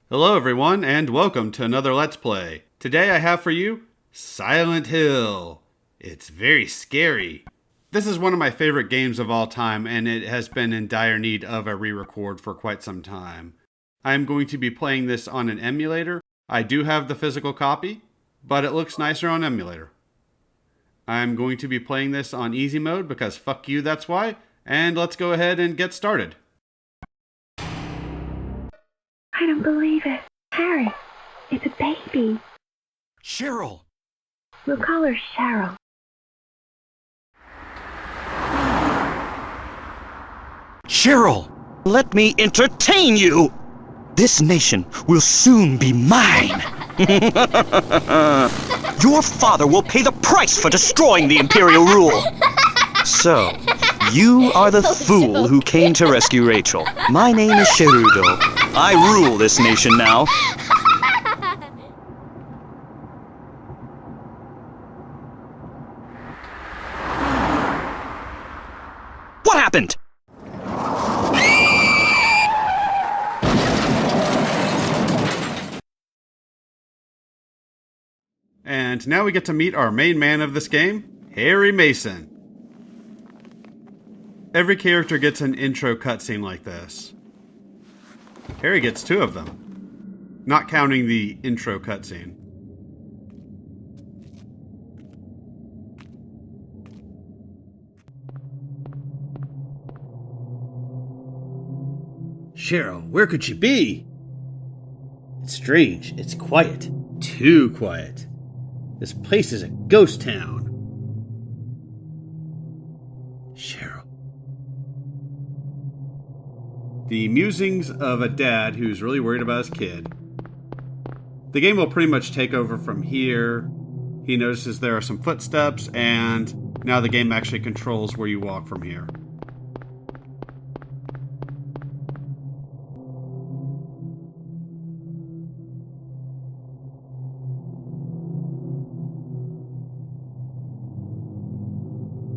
Hello everyone, and welcome to another Let's Play. Today I have for you Silent Hill. It's very scary. This is one of my favorite games of all time, and it has been in dire need of a re-record for quite some time. I am going to be playing this on an emulator. I do have the physical copy, but it looks nicer on emulator. I'm going to be playing this on easy mode because fuck you, that's why. And let's go ahead and get started. I don't believe it. Harry, it's a baby. Cheryl! We'll call her Cheryl. Cheryl! Let me entertain you! This nation will soon be mine! Your father will pay the price for destroying the Imperial rule! So, you are the fool who came to rescue Rachel. My name is Sherudo. I rule this nation now. What happened? And now we get to meet our main man of this game, Harry Mason. Every character gets an intro cutscene like this. Harry gets 2 of them, not counting the intro cutscene. Cheryl, where could she be? It's strange. It's quiet. Too quiet. This place is a ghost town. Cheryl. The musings of a dad who's really worried about his kid. The game will pretty much take over from here. He notices there are some footsteps, and now the game actually controls where you walk from here.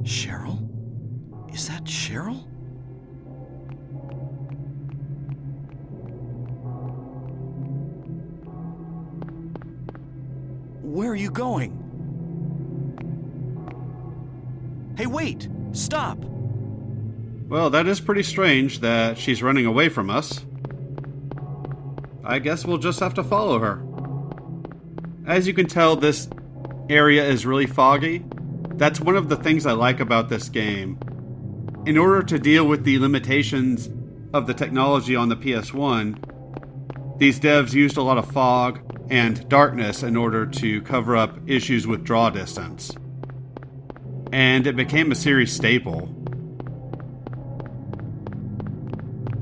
Cheryl? Is that Cheryl? Where are you going? Hey, wait! Stop! Well, that is pretty strange that she's running away from us. I guess we'll just have to follow her. As you can tell, this area is really foggy. That's one of the things I like about this game. In order to deal with the limitations of the technology on the PS1, these devs used a lot of fog and darkness in order to cover up issues with draw distance. And it became a series staple.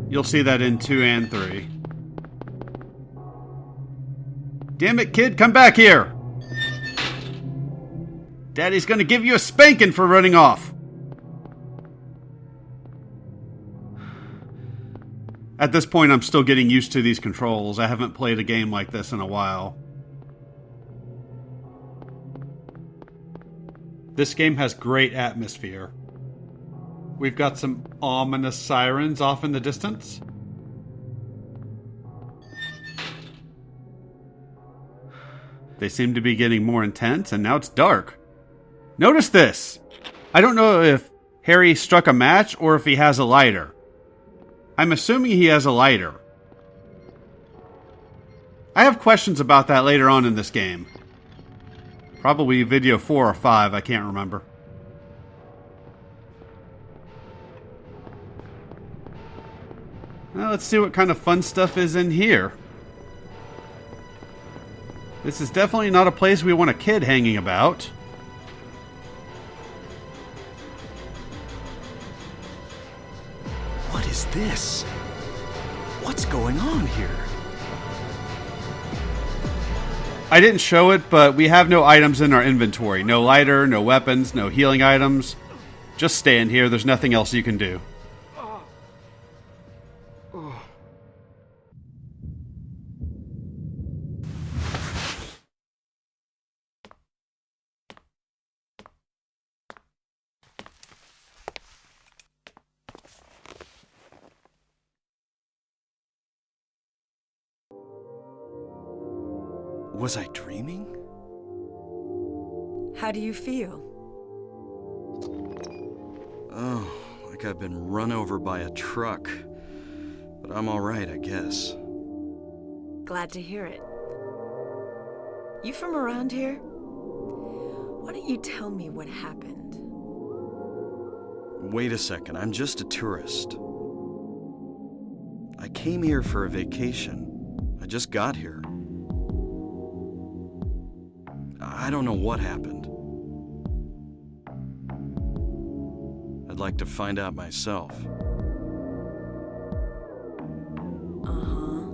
You'll see that in 2 and 3. Damn it, kid, come back here! Daddy's gonna give you a spanking for running off! At this point, I'm still getting used to these controls. I haven't played a game like this in a while. This game has great atmosphere. We've got some ominous sirens off in the distance. They seem to be getting more intense, and now it's dark. Notice this! I don't know if Harry struck a match or if he has a lighter. I'm assuming he has a lighter. I have questions about that later on in this game. Probably video 4 or 5, I can't remember. Well, let's see what kind of fun stuff is in here. This is definitely not a place we want a kid hanging about. What is this? What's going on here? I didn't show it, but we have no items in our inventory. No lighter, no weapons, no healing items. Just stand here, there's nothing else you can do. Was I dreaming? How do you feel? Oh, like I've been run over by a truck. But I'm alright, I guess. Glad to hear it. You from around here? Why don't you tell me what happened? Wait a second, I'm just a tourist. I came here for a vacation. I just got here. I don't know what happened. I'd like to find out myself. Uh-huh.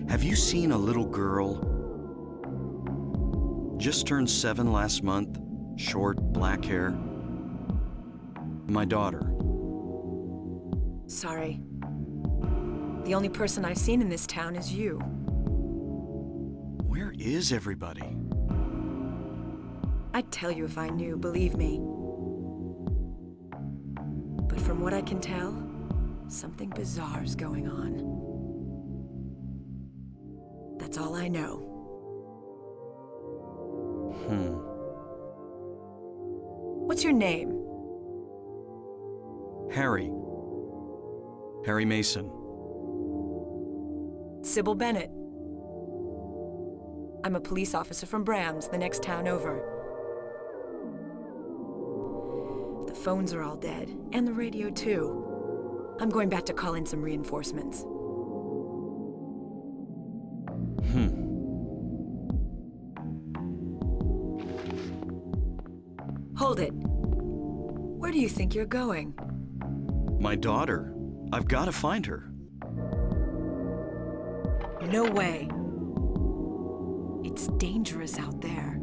Have you seen a little girl? Just turned 7 last month, short, black hair. My daughter. Sorry. The only person I've seen in this town is you. Where is everybody? I'd tell you if I knew, believe me. But from what I can tell, something bizarre's going on. That's all I know. What's your name? Harry. Harry Mason. Sybil Bennett. I'm a police officer from Brams, the next town over. The phones are all dead, and the radio too. I'm going back to call in some reinforcements. Hold it. Where do you think you're going? My daughter. I've got to find her. No way. It's dangerous out there.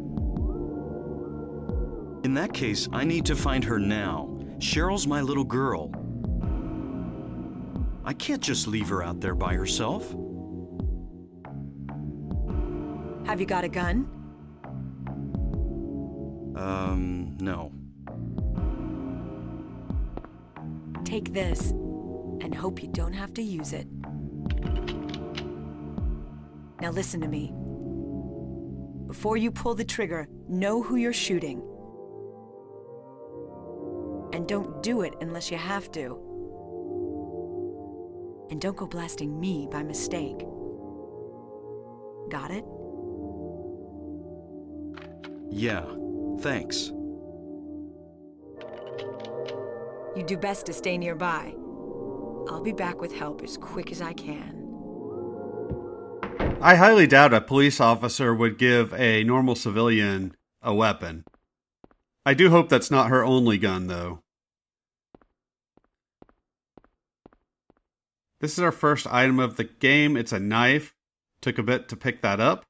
In that case, I need to find her now. Cheryl's my little girl. I can't just leave her out there by herself. Have you got a gun? No. Take this, and hope you don't have to use it. Now listen to me. Before you pull the trigger, know who you're shooting. And don't do it unless you have to. And don't go blasting me by mistake. Got it? Yeah, thanks. You do best to stay nearby. I'll be back with help as quick as I can. I highly doubt a police officer would give a normal civilian a weapon. I do hope that's not her only gun, though. This is our first item of the game. It's a knife. Took a bit to pick that up.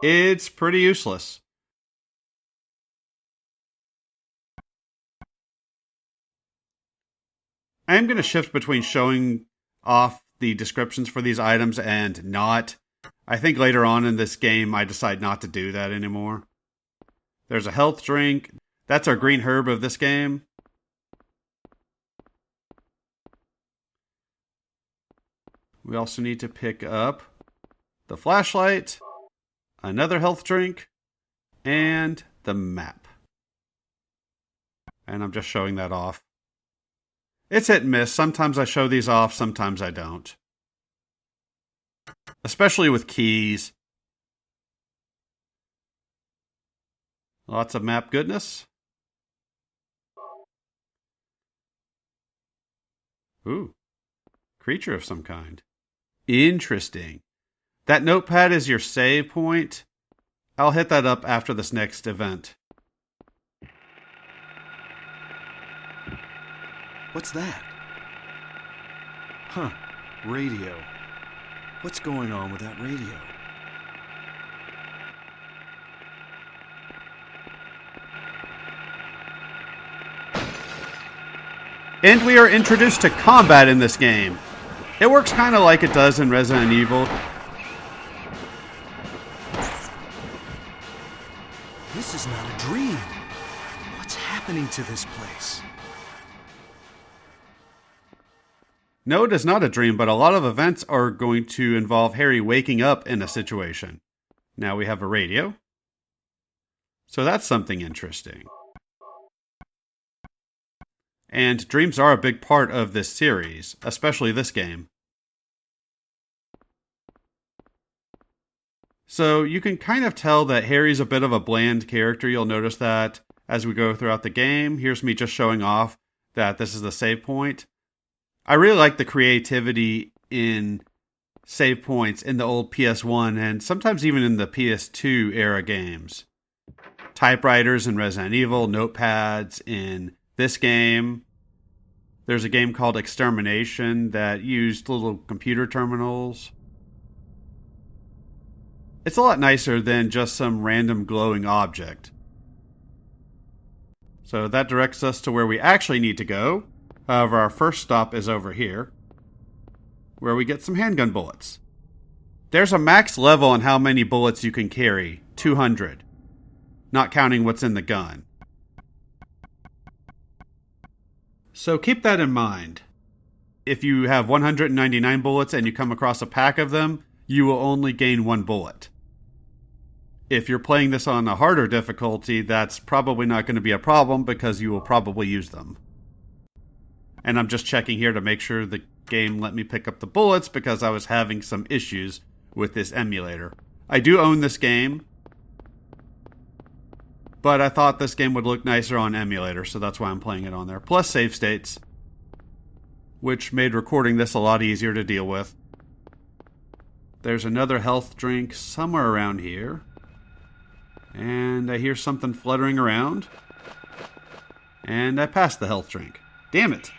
It's pretty useless. I am going to shift between showing off the descriptions for these items and not. I think later on in this game, I decide not to do that anymore. There's a health drink. That's our green herb of this game. We also need to pick up the flashlight, another health drink, and the map. And I'm just showing that off. It's hit and miss. Sometimes I show these off, sometimes I don't. Especially with keys. Lots of map goodness. Ooh. Creature of some kind. Interesting. That notepad is your save point. I'll hit that up after this next event. What's that? Huh. Radio. What's going on with that radio? And we are introduced to combat in this game. It works kind of like it does in Resident Evil. This is not a dream. What's happening to this place? No, it is not a dream, but a lot of events are going to involve Harry waking up in a situation. Now we have a radio. So that's something interesting. And dreams are a big part of this series, especially this game. So you can kind of tell that Harry's a bit of a bland character. You'll notice that as we go throughout the game. Here's me just showing off that this is the save point. I really like the creativity in save points in the old PS1 and sometimes even in the PS2 era games. Typewriters in Resident Evil, notepads in this game. There's a game called Extermination that used little computer terminals. It's a lot nicer than just some random glowing object. So that directs us to where we actually need to go. However, our first stop is over here, where we get some handgun bullets. There's a max level on how many bullets you can carry, 200, not counting what's in the gun. So keep that in mind. If you have 199 bullets and you come across a pack of them, you will only gain 1 bullet. If you're playing this on a harder difficulty, that's probably not going to be a problem because you will probably use them. And I'm just checking here to make sure the game let me pick up the bullets because I was having some issues with this emulator. I do own this game, but I thought this game would look nicer on emulator, so that's why I'm playing it on there. Plus save states, which made recording this a lot easier to deal with. There's another health drink somewhere around here. And I hear something fluttering around. And I passed the health drink. Damn it.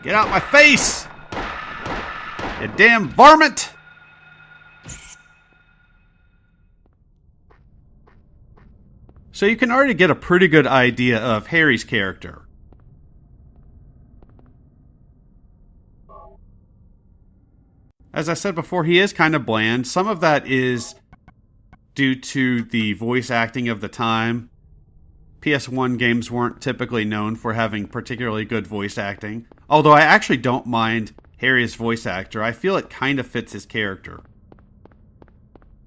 Get out my face! You damn varmint! So you can already get a pretty good idea of Harry's character. As I said before, he is kind of bland. Some of that is due to the voice acting of the time. PS1 games weren't typically known for having particularly good voice acting. Although I actually don't mind Harry's voice actor. I feel it kind of fits his character.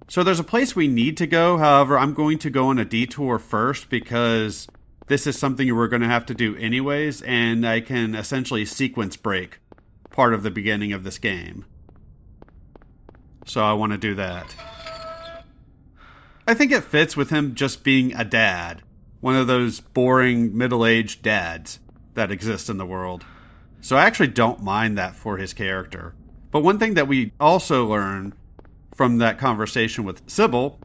So there's a place we need to go. However, I'm going to go on a detour first because this is something we're going to have to do anyways, and I can essentially sequence break part of the beginning of this game. So I want to do that. I think it fits with him just being a dad. One of those boring middle-aged dads that exist in the world. So I actually don't mind that for his character. But one thing that we also learn from that conversation with Sybil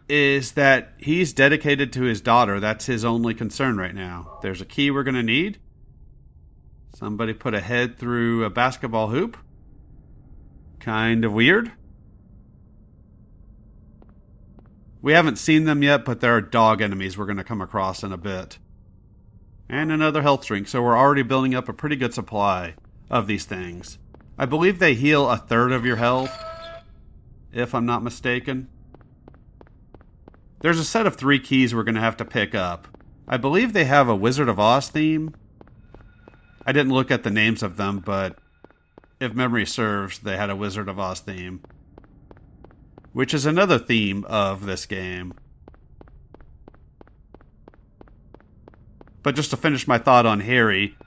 is that he's dedicated to his daughter. That's his only concern right now. There's a key we're going to need. Somebody put a head through a basketball hoop. Kind of weird. We haven't seen them yet, but there are dog enemies we're going to come across in a bit. And another health drink, so we're already building up a pretty good supply of these things. I believe they heal 1/3 of your health, if I'm not mistaken. There's a set of 3 keys we're going to have to pick up. I believe they have a Wizard of Oz theme. I didn't look at the names of them, but if memory serves, they had a Wizard of Oz theme. Which is another theme of this game. But just to finish my thought on Harry,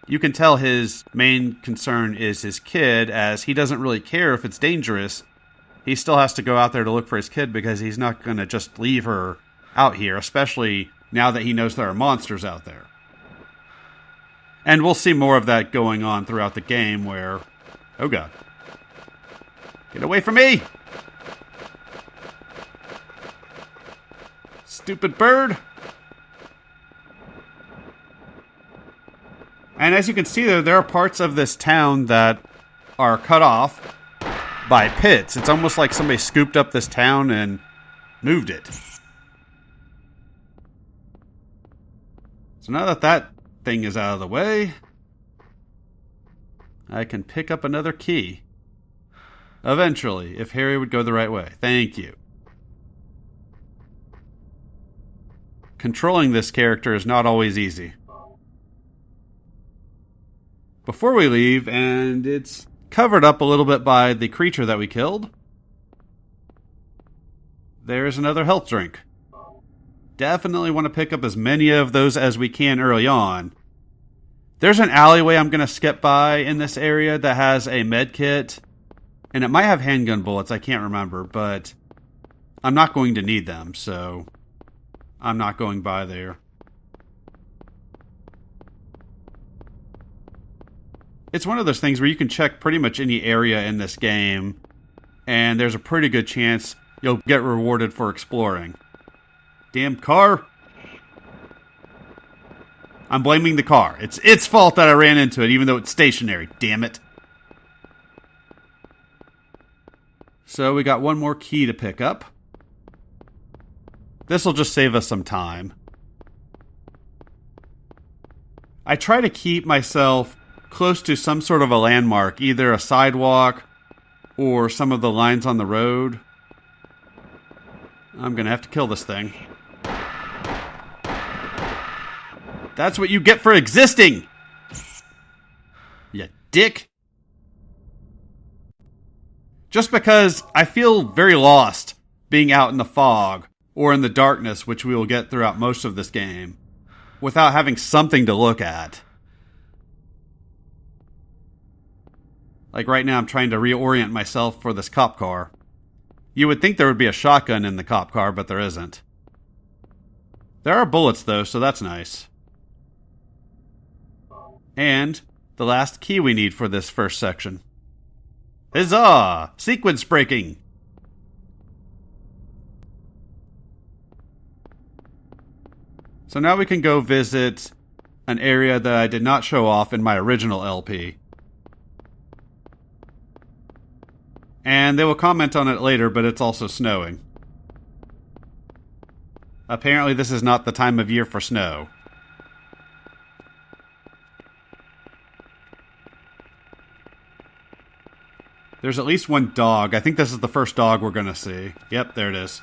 you can tell his main concern is his kid, as he doesn't really care if it's dangerous. He still has to go out there to look for his kid because he's not going to just leave her out here, especially now that he knows there are monsters out there. And we'll see more of that going on throughout the game where... Oh god. Get away from me! Stupid bird! And as you can see there are parts of this town that are cut off by pits. It's almost like somebody scooped up this town and moved it. So now that that thing is out of the way, I can pick up another key. Eventually, if Harry would go the right way. Thank you. controlling this character is not always easy. Before we leave, and it's covered up a little bit by the creature that we killed, there's another health drink. Definitely want to pick up as many of those as we can early on. There's an alleyway I'm going to skip by in this area that has a med kit, and it might have handgun bullets, I can't remember, but I'm not going to need them, so I'm not going by there. It's one of those things where you can check pretty much any area in this game, and there's a pretty good chance you'll get rewarded for exploring. Damn car. I'm blaming the car. It's its fault that I ran into it, even though it's stationary. Damn it. So we got one more key to pick up. This will just save us some time. I try to keep myself close to some sort of a landmark, either a sidewalk or some of the lines on the road. I'm gonna have to kill this thing. That's what you get for existing! You dick! Just because I feel very lost being out in the fog or in the darkness, which we will get throughout most of this game, without having something to look at. Like right now, I'm trying to reorient myself for this cop car. You would think there would be a shotgun in the cop car, but there isn't. There are bullets, though, so that's nice. And the last key we need for this first section. Huzzah! Sequence breaking! So now we can go visit an area that I did not show off in my original LP. And they will comment on it later, but it's also snowing. Apparently this is not the time of year for snow. There's at least one dog. I think this is the first dog we're going to see. Yep, there it is.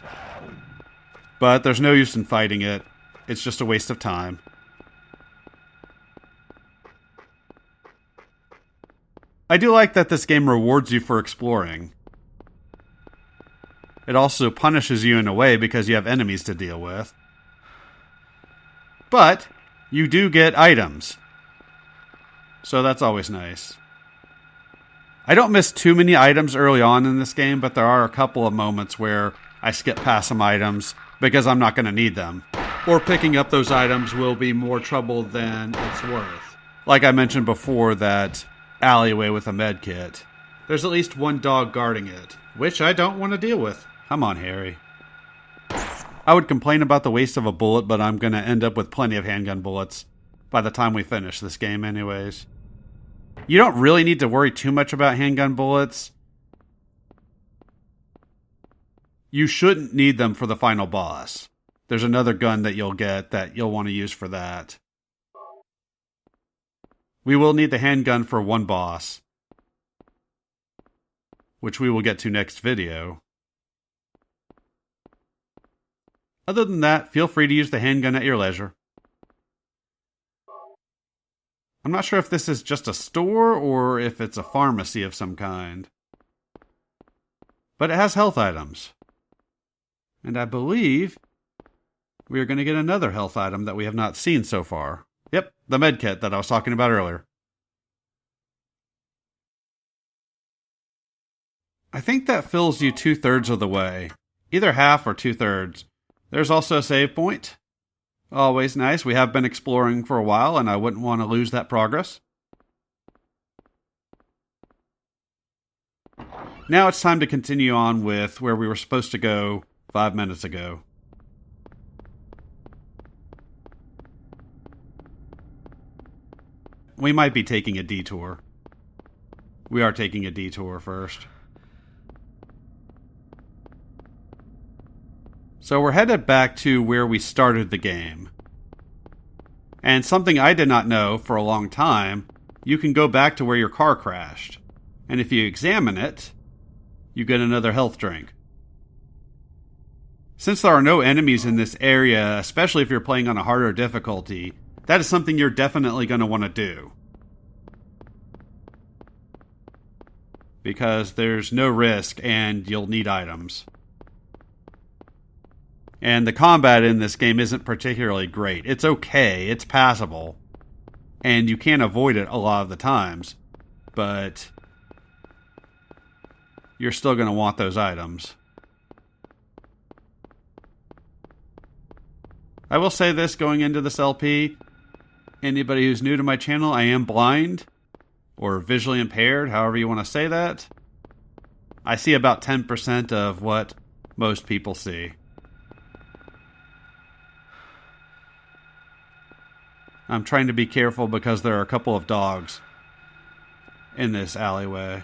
But there's no use in fighting it. It's just a waste of time. I do like that this game rewards you for exploring. It also punishes you in a way because you have enemies to deal with. But you do get items. So that's always nice. I don't miss too many items early on in this game, but there are a couple of moments where I skip past some items because I'm not going to need them. Or picking up those items will be more trouble than it's worth. Like I mentioned before, that alleyway with a med kit. There's at least one dog guarding it, which I don't want to deal with. Come on, Harry. I would complain about the waste of a bullet, but I'm going to end up with plenty of handgun bullets by the time we finish this game anyways. You don't really need to worry too much about handgun bullets. You shouldn't need them for the final boss. There's another gun that you'll get that you'll want to use for that. We will need the handgun for one boss, which we will get to next video. Other than that, feel free to use the handgun at your leisure. I'm not sure if this is just a store or if it's a pharmacy of some kind. But it has health items. And I believe we are going to get another health item that we have not seen so far. Yep, the medkit that I was talking about earlier. I think that fills you 2/3 of the way. Either half or 2/3. There's also a save point. Always nice. We have been exploring for a while, and I wouldn't want to lose that progress. Now it's time to continue on with where we were supposed to go 5 minutes ago. We might be taking a detour. We are taking a detour first. So we're headed back to where we started the game. And something I did not know for a long time, you can go back to where your car crashed. And if you examine it, you get another health drink. Since there are no enemies in this area, especially if you're playing on a harder difficulty, that is something you're definitely going to want to do. Because there's no risk and you'll need items. And the combat in this game isn't particularly great. It's okay, it's passable, and you can't avoid it a lot of the times, but you're still going to want those items. I will say this going into this LP, anybody who's new to my channel, I am blind, or visually impaired, however you want to say that. I see about 10% of what most people see. I'm trying to be careful because there are a couple of dogs in this alleyway.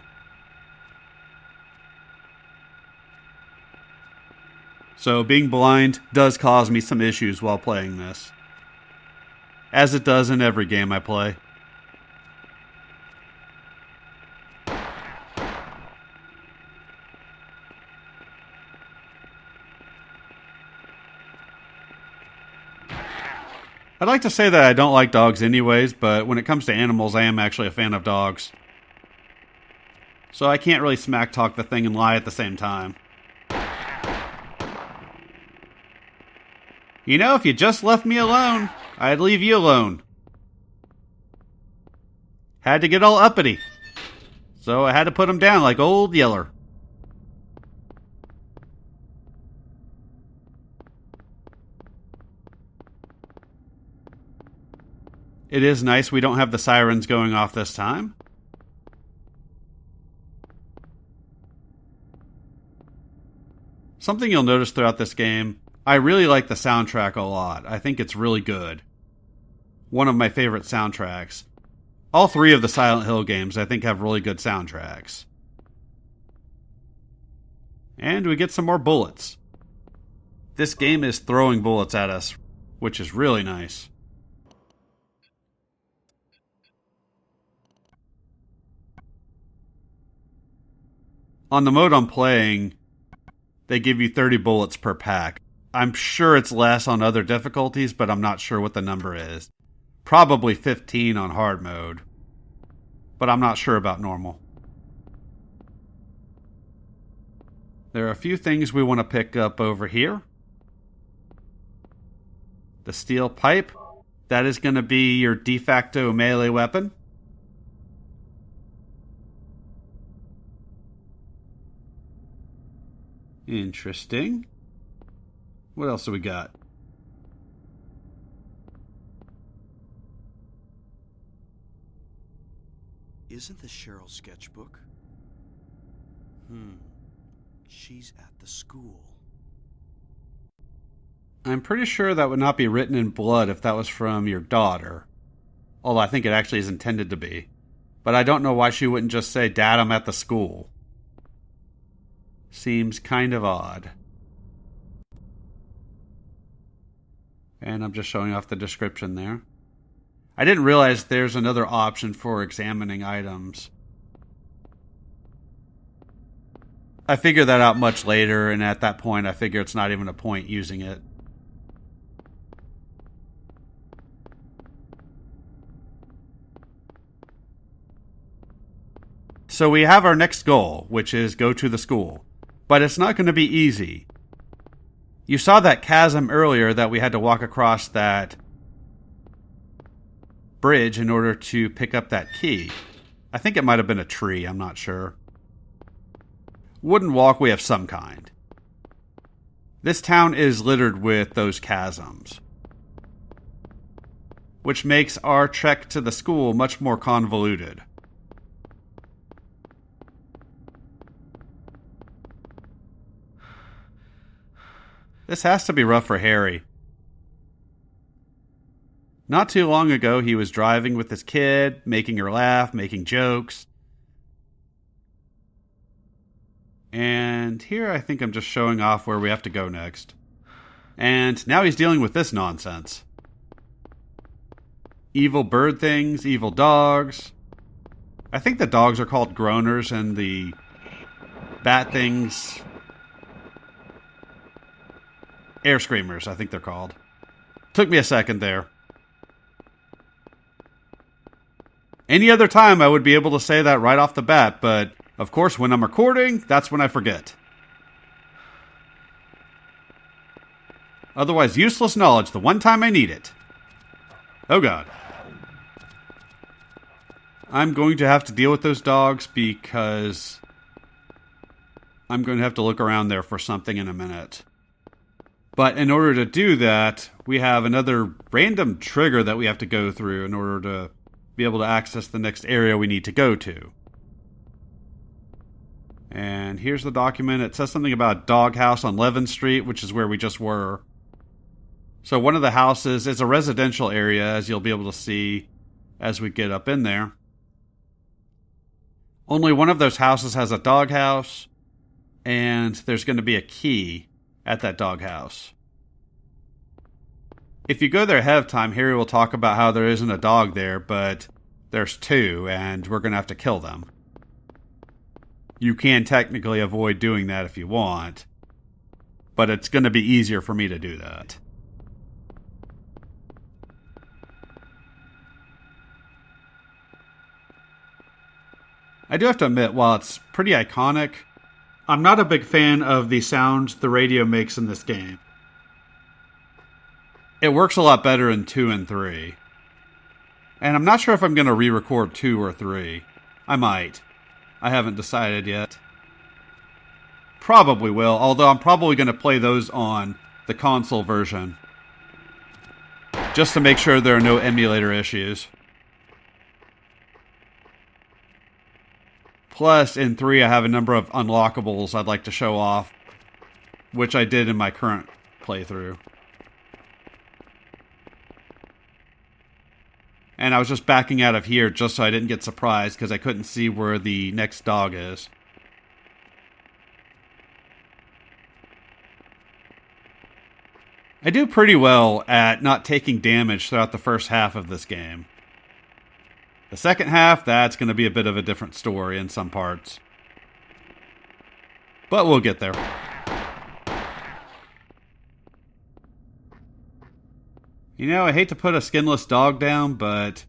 So being blind does cause me some issues while playing this, as it does in every game I play. I'd like to say that I don't like dogs anyways, but when it comes to animals, I am actually a fan of dogs. So I can't really smack talk the thing and lie at the same time. You know, if you just left me alone, I'd leave you alone. Had to get all uppity. So I had to put him down like old Yeller. It is nice we don't have the sirens going off this time. Something you'll notice throughout this game, I really like the soundtrack a lot. I think it's really good. One of my favorite soundtracks. All three of the Silent Hill games I think have really good soundtracks. And we get some more bullets. This game is throwing bullets at us, which is really nice. On the mode I'm playing, they give you 30 bullets per pack. I'm sure it's less on other difficulties, but I'm not sure what the number is. Probably 15 on hard mode, but I'm not sure about normal. There are a few things we want to pick up over here. The steel pipe, that is going to be your de facto melee weapon. Interesting. What else do we got? Isn't this Cheryl's sketchbook? She's at the school. I'm pretty sure that would not be written in blood if that was from your daughter. Although I think it actually is intended to be. But I don't know why she wouldn't just say, "Dad, I'm at the school." Seems kind of odd. And I'm just showing off the description there. I didn't realize there's another option for examining items. I figured that out much later, and at that point I figure it's not even a point using it. So we have our next goal, which is go to the school. But it's not going to be easy. You saw that chasm earlier that we had to walk across that bridge in order to pick up that key. I think it might have been a tree, I'm not sure. Wooden walkway of some kind. This town is littered with those chasms, which makes our trek to the school much more convoluted. This has to be rough for Harry. Not too long ago, he was driving with his kid, making her laugh, making jokes. And here I think I'm just showing off where we have to go next. And now he's dealing with this nonsense. Evil bird things, evil dogs. I think the dogs are called groaners and the bat things Air screamers, I think they're called. Took me a second there. Any other time I would be able to say that right off the bat, but of course when I'm recording, that's when I forget. Otherwise useless knowledge the one time I need it. Oh god. I'm going to have to deal with those dogs because I'm going to have to look around there for something in a minute. But in order to do that, we have another random trigger that we have to go through in order to be able to access the next area we need to go to. And here's the document. It says something about a doghouse on Levin Street, which is where we just were. So one of the houses is a residential area, as you'll be able to see as we get up in there. Only one of those houses has a doghouse, and there's going to be a key at that doghouse. If you go there ahead of time, Harry will talk about how there isn't a dog there, but there's two, and we're going to have to kill them. You can technically avoid doing that if you want, but it's going to be easier for me to do that. I do have to admit, while it's pretty iconic, I'm not a big fan of the sound the radio makes in this game. It works a lot better in 2 and 3. And I'm not sure if I'm going to re-record 2 or 3. I might. I haven't decided yet. Probably will, although I'm probably going to play those on the console version. Just to make sure there are no emulator issues. Plus, in 3, I have a number of unlockables I'd like to show off, which I did in my current playthrough. And I was just backing out of here just so I didn't get surprised because I couldn't see where the next dog is. I do pretty well at not taking damage throughout the first half of this game. The second half, that's going to be a bit of a different story in some parts. But we'll get there. You know, I hate to put a skinless dog down, but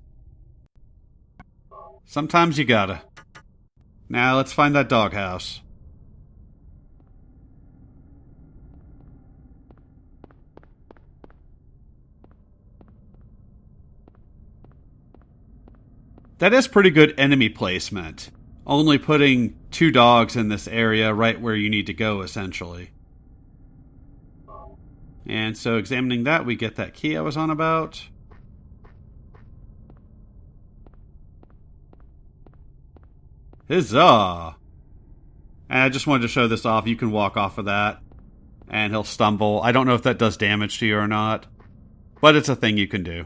sometimes you gotta. Now, let's find that doghouse. That is pretty good enemy placement. Only putting 2 dogs in this area right where you need to go, essentially. And so examining that, we get that key I was on about. Huzzah! And I just wanted to show this off. You can walk off of that. And he'll stumble. I don't know if that does damage to you or not. But it's a thing you can do.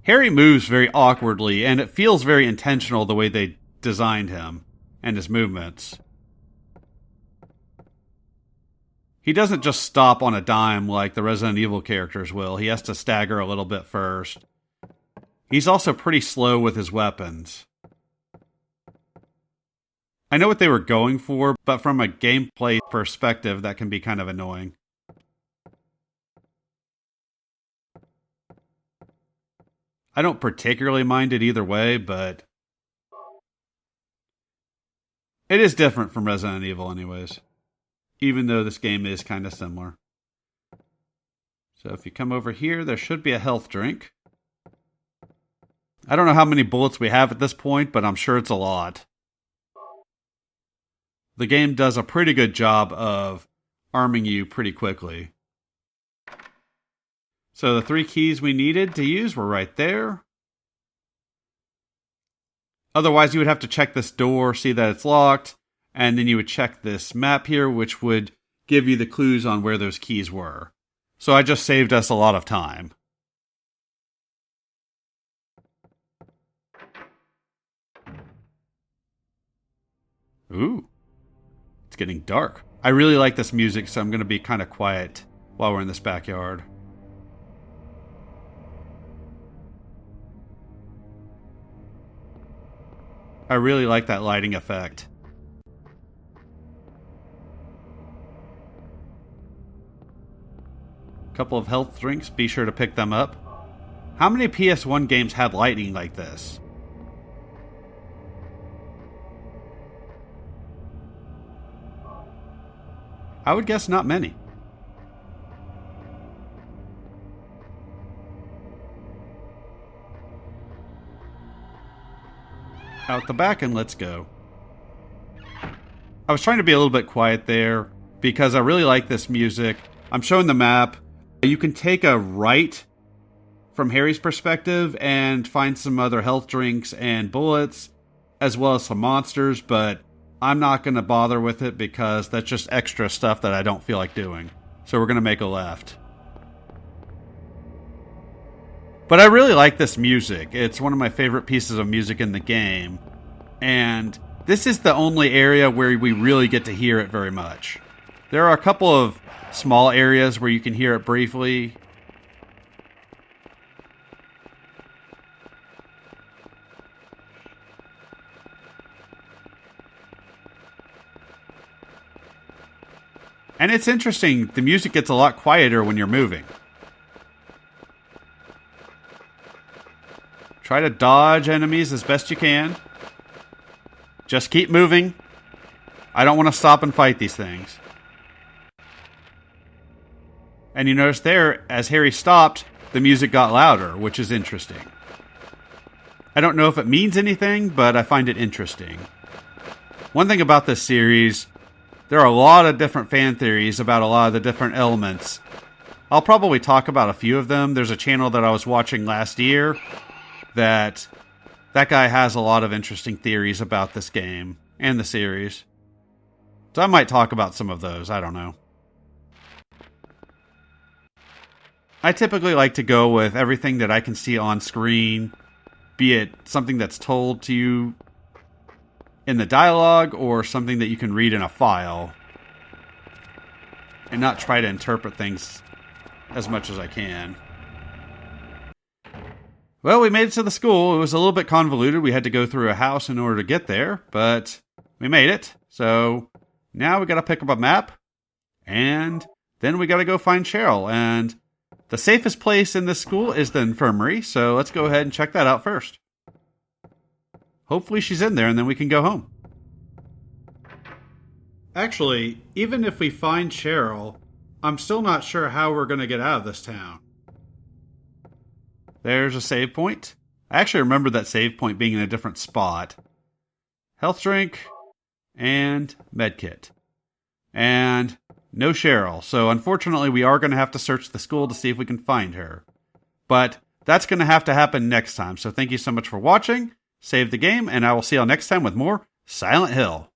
Harry moves very awkwardly, and it feels very intentional the way they designed him and his movements. He doesn't just stop on a dime like the Resident Evil characters will. He has to stagger a little bit first. He's also pretty slow with his weapons. I know what they were going for, but from a gameplay perspective, that can be kind of annoying. I don't particularly mind it either way, but it is different from Resident Evil anyways. Even though this game is kind of similar. So if you come over here, there should be a health drink. I don't know how many bullets we have at this point, but I'm sure it's a lot. The game does a pretty good job of arming you pretty quickly. So the 3 keys we needed to use were right there. Otherwise, you would have to check this door, see that it's locked, and then you would check this map here, which would give you the clues on where those keys were. So I just saved us a lot of time. Ooh. It's getting dark. I really like this music, so I'm going to be kind of quiet while we're in this backyard. I really like that lighting effect. Couple of health drinks, be sure to pick them up. How many PS1 games had lighting like this? I would guess not many. Out the back and let's go. I was trying to be a little bit quiet there because I really like this music. I'm showing the map. You can take a right from Harry's perspective and find some other health drinks and bullets, as well as some monsters, but I'm not going to bother with it because that's just extra stuff that I don't feel like doing. So we're going to make a left. But I really like this music. It's one of my favorite pieces of music in the game. And this is the only area where we really get to hear it very much. There are a couple of small areas where you can hear it briefly. And it's interesting, the music gets a lot quieter when you're moving. Try to dodge enemies as best you can. Just keep moving. I don't want to stop and fight these things. And you notice there, as Harry stopped, the music got louder, which is interesting. I don't know if it means anything, but I find it interesting. One thing about this series, there are a lot of different fan theories about a lot of the different elements. I'll probably talk about a few of them. There's a channel that I was watching last year that guy has a lot of interesting theories about this game and the series. So I might talk about some of those. I don't know. I typically like to go with everything that I can see on screen, be it something that's told to you in the dialogue or something that you can read in a file, and not try to interpret things as much as I can. Well, we made it to the school. It was a little bit convoluted. We had to go through a house in order to get there, but we made it. So now we got to pick up a map, and then we got to go find Cheryl. And the safest place in this school is the infirmary, so let's go ahead and check that out first. Hopefully she's in there, and then we can go home. Actually, even if we find Cheryl, I'm still not sure how we're going to get out of this town. There's a save point. I actually remember that save point being in a different spot. Health drink and medkit. And no Cheryl. So unfortunately, we are going to have to search the school to see if we can find her. But that's going to have to happen next time. So thank you so much for watching. Save the game, and I will see y'all next time with more Silent Hill.